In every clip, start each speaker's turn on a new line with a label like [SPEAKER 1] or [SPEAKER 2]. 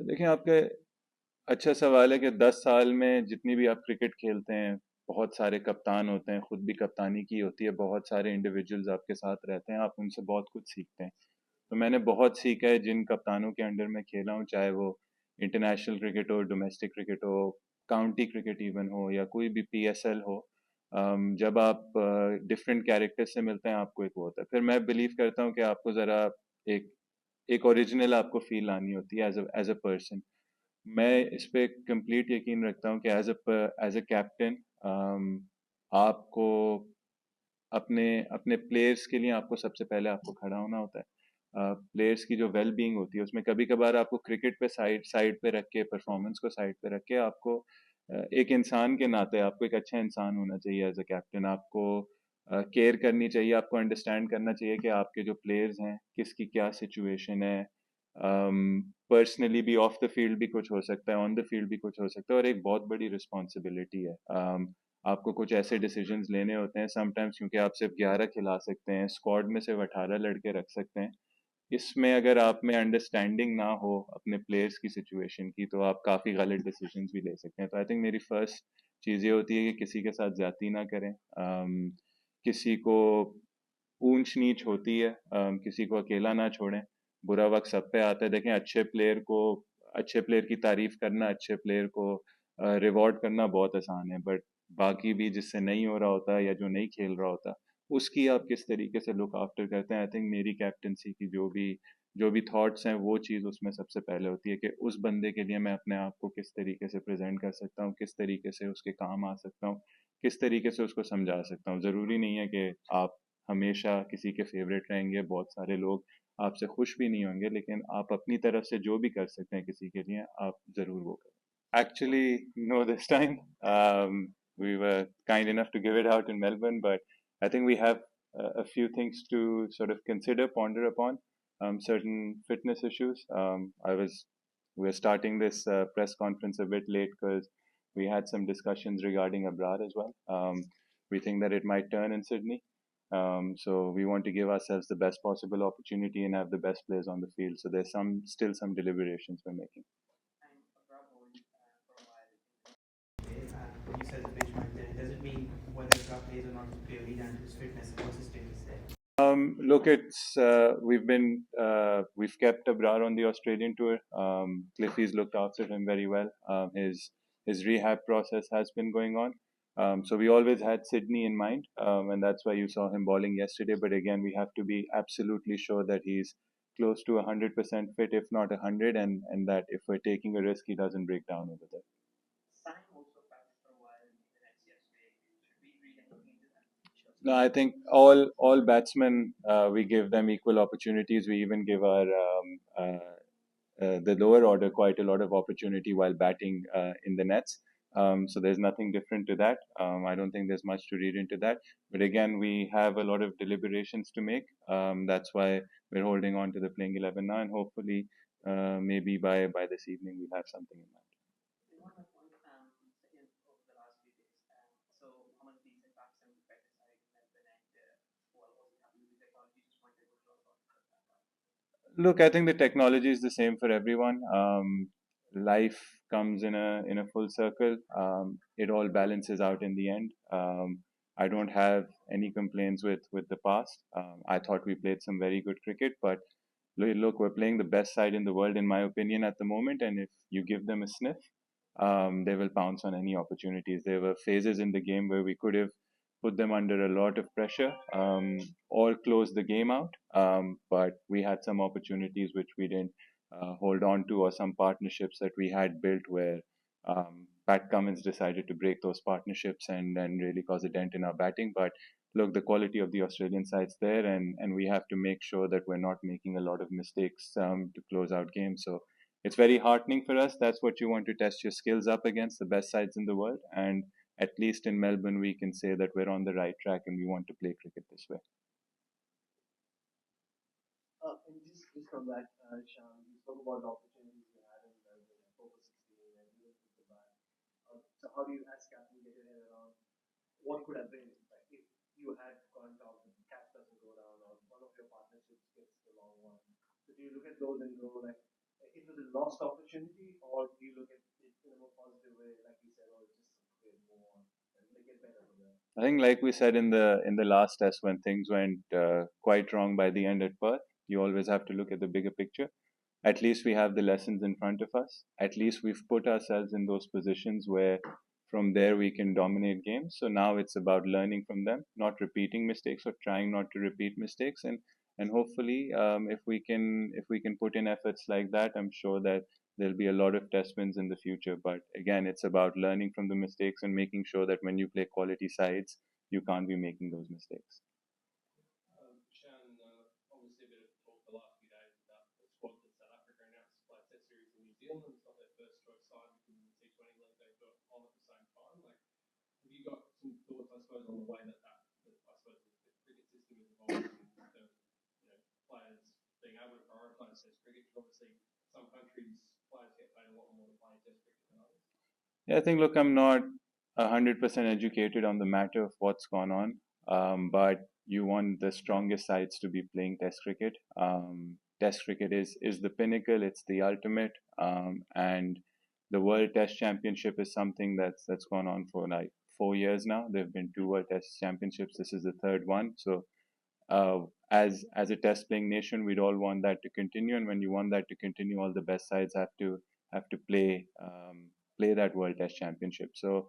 [SPEAKER 1] देखें आपके अच्छा सवाल है कि 10 साल में जितनी भी आप क्रिकेट खेलते हैं, बहुत सारे कप्तान होते हैं, खुद भी कप्तानी की होती है, बहुत सारे इंडिविजुअल्स आपके साथ रहते हैं, आप उनसे बहुत कुछ सीखते हैं। तो मैंने बहुत सीखा है जिन कप्तानों के अंडर में खेला हूँ, चाहे वो इंटरनेशनल क्रिकेट हो, डोमेस्टिक क्रिकेट हो, काउंटी क्रिकेट इवन हो या कोई भी पीएसएल हो। जब आप डिफरेंट कैरेक्टर से मिलते हैं आपको एक वो होता है, फिर मैं बिलीव करता हूँ कि आपको ज़रा एक एक ओरिजिनल आपको फील आनी होती है एज अ पर्सन। मैं इस पे कंप्लीट यकीन रखता हूँ कि एज अ कैप्टन आपको अपने अपने प्लेयर्स के लिए आपको सबसे पहले आपको खड़ा होना होता है। प्लेयर्स की जो वेल बीइंग होती है उसमें कभी कभार आपको क्रिकेट पे साइड साइड पे रख के, परफॉर्मेंस को साइड पे रख के, आपको एक इंसान के नाते आपको एक अच्छा इंसान होना चाहिए एज अ कैप्टन। आपको केयर करनी चाहिए, आपको अंडरस्टैंड करना चाहिए कि आपके जो प्लेयर्स हैं किसकी क्या सिचुएशन है। पर्सनली भी ऑफ द फील्ड भी कुछ हो सकता है, ऑन द फील्ड भी कुछ हो सकता है, और एक बहुत बड़ी रिस्पॉन्सिबिलिटी है। आपको कुछ ऐसे डिसीजंस लेने होते हैं समटाइम्स, क्योंकि आप सिर्फ 11 खिला सकते हैं, स्क्वाड में सिर्फ 18 लड़के रख सकते हैं। इसमें अगर आप में अंडरस्टैंडिंग ना हो अपने प्लेयर्स की सिचुएशन की, तो आप काफ़ी गलत डिसीजंस भी ले सकते हैं। तो आई थिंक मेरी फर्स्ट चीज़ ये होती है कि किसी के साथ ज्यादती ना करें। किसी को ऊंच नीच होती है, किसी को अकेला ना छोड़ें। बुरा वक्त सब पे आता है। देखें, अच्छे प्लेयर की तारीफ करना, अच्छे प्लेयर को रिवॉर्ड करना बहुत आसान है, बट बाकी भी जिससे नहीं हो रहा होता या जो नहीं खेल रहा होता, उसकी आप किस तरीके से लुक आफ्टर करते हैं। आई थिंक मेरी कैप्टनसी की जो भी थॉट्स हैं, वो चीज़ उसमें सबसे पहले होती है कि उस बंदे के लिए मैं अपने आप को किस तरीके से प्रेजेंट कर सकता हूँ, किस तरीके से उसके काम आ सकता हूँ, किस तरीके से उसको समझा सकता हूँ। ज़रूरी नहीं है कि आप हमेशा किसी के फेवरेट रहेंगे, बहुत सारे लोग आपसे खुश भी नहीं होंगे, लेकिन आप अपनी तरफ से जो भी कर सकते हैं किसी के लिए, आप ज़रूर वो करें। Actually, no, this time we were kind enough to give it out in Melbourne, but I think we have a few things to sort of consider, ponder upon, certain fitness issues. We're starting this press conference a bit late because we had some discussions regarding abroad as well. We think that it might turn in Sydney. So we want to give ourselves the best possible opportunity and have the best players on the field. So there's still some deliberations we're making.
[SPEAKER 2] You said the pitch might then. Does it mean whether Club plays or not is purely down to his fitness and what's his status there?
[SPEAKER 1] Look, we've kept Abrar on the Australian tour. Cliffy's looked after him very well. His rehab process has been going on. So we always had Sydney in mind, and that's why you saw him bowling yesterday. But again, we have to be absolutely sure that he's close to 100% fit, if not 100, and that if we're taking a risk, he doesn't break down over there. No, I think all batsmen, we give them equal opportunities. We even give our the lower order quite a lot of opportunity while batting in the nets. So there's nothing different to that. I don't think there's much to read into that. But again, we have a lot of deliberations to make. That's why we're holding on to the playing 11 now, and hopefully, maybe by this evening we'll have something in mind. Look, I think the technology is the same for everyone. Life comes in a full circle. It all balances out in the end. I don't have any complaints with the past. I thought we played some very good cricket, but look, we're playing the best side in the world, in my opinion, at the moment. And if you give them a sniff, they will pounce on any opportunities. There were phases in the game where we could have put them under a lot of pressure, or close the game out. But we had some opportunities which we didn't hold on to, or some partnerships that we had built where Pat Cummins decided to break those partnerships and really cause a dent in our batting. But look, the quality of the Australian side's there, and we have to make sure that we're not making a lot of mistakes to close out games. So it's very heartening for us. That's what you want to test your skills up against, the best sides in the world. And at least in Melbourne, we can say that we're on the right track and we want to play cricket this way.
[SPEAKER 3] And just from that, Shyam, you spoke about the opportunities you had in Melbourne, Focus 16, and even with the ban. So how do you, as captain, get your head around what could have been, like if you had gone down, the catch doesn't go down, or one of your partnerships gets the long one? So do you look at those and go like, it was a lost opportunity, or do you look at it in a more positive way, like you said, or just okay, move on and make it better for them?
[SPEAKER 1] I think, like we said in the last test, when things went quite wrong by the end at Perth, you always have to look at the bigger picture. At least we have the lessons in front of us. At least we've put ourselves in those positions where from there we can dominate games. So now it's about learning from them, not repeating mistakes or trying not to repeat mistakes. And hopefully, if we can put in efforts like that, I'm sure that there'll be a lot of test wins in the future. But again, it's about learning from the mistakes and making sure that when you play quality sides, you can't be making those mistakes.
[SPEAKER 4] Shan, obviously a bit of talk the last few days about the squad that South Africa announced to play Test series in New Zealand. It's not their first choice side because of the T20 league they've got on at the same time. Like, have you got some thoughts, I suppose, on the way that I suppose the cricket system is evolving in terms of players being able to prioritise Test cricket? Because obviously some countries players get paid a lot more to play Test cricket than others.
[SPEAKER 1] Yeah, I think, look, I'm not 100% educated on the matter of what's gone on, but you want the strongest sides to be playing Test cricket. Test cricket is the pinnacle, it's the ultimate, and the World Test Championship is something that's gone on for like 4 years now. There have been two World Test Championships. This is the third one. So, as a Test playing nation, we'd all want that to continue. And when you want that to continue, all the best sides have to play that World Test Championship. So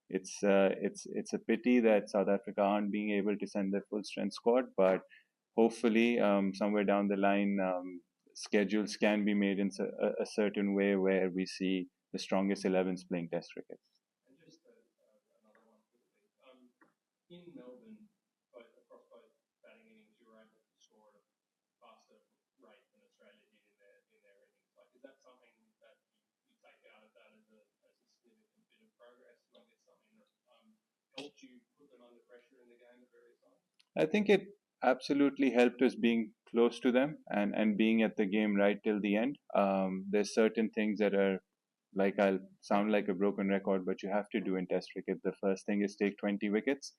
[SPEAKER 1] it's a pity that South Africa aren't being able to send their full strength squad, but hopefully somewhere down the line schedules can be made in a certain way where we see the strongest 11s playing Test cricket.
[SPEAKER 4] And just another one quickly. In Melbourne, across both batting innings, you were able to score at a faster rate than Australia did in their innings. Like, is that something that you take out of that as a significant bit of progress? Like, it's something that helped you put them under pressure in the game at various times?
[SPEAKER 1] I think it absolutely helped us being close to them and being at the game right till the end. There's certain things that are, like, I'll sound like a broken record, but you have to do in Test cricket. The first thing is take 20 wickets.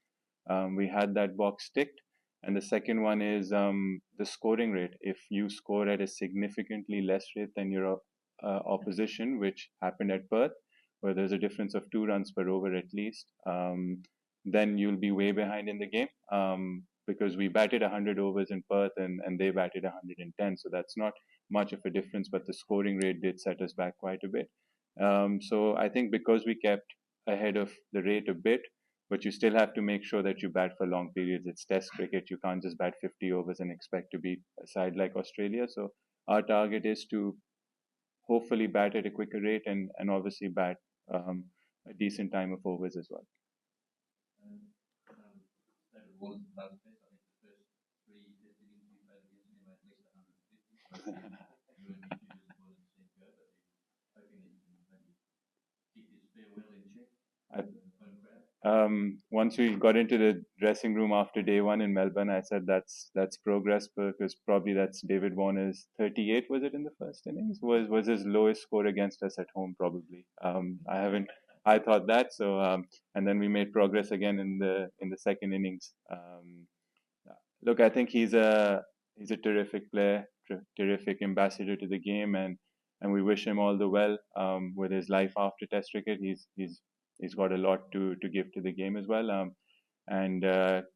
[SPEAKER 1] We had that box ticked. And the second one is the scoring rate. If you score at a significantly less rate than your opposition, which happened at Perth, where there's a difference of 2 runs per over at least, then you'll be way behind in the game. Because we batted 100 overs in Perth and they batted 110. So that's not much of a difference, but the scoring rate did set us back quite a bit. So I think because we kept ahead of the rate a bit, but you still have to make sure that you bat for long periods. It's Test cricket. You can't just bat 50 overs and expect to beat a side like Australia. So our target is to hopefully bat at a quicker rate and obviously bat a decent time of overs as well.
[SPEAKER 5] David Warner's last test, I think the first 3 test innings you played against him at least 150. You weren't too disappointed to see him go, but hoping that you can maybe keep his farewell in check.
[SPEAKER 1] Once we got into the dressing room after day one in Melbourne, I said that's progress, because probably that's David Warner's 38, was it, in the first innings? Was his lowest score against us at home, probably. I thought that. So and then we made progress again in the second innings. Look, I think he's a terrific player, terrific ambassador to the game, and we wish him all the well with his life after Test cricket. He's got a lot to give to the game as well. And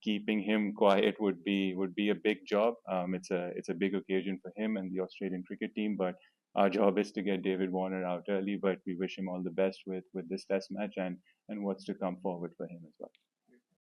[SPEAKER 1] keeping him quiet would be a big job. It's a big occasion for him and the Australian cricket team, but our job is to get David Warner out early. But we wish him all the best with this Test match and what's to come forward for him as well.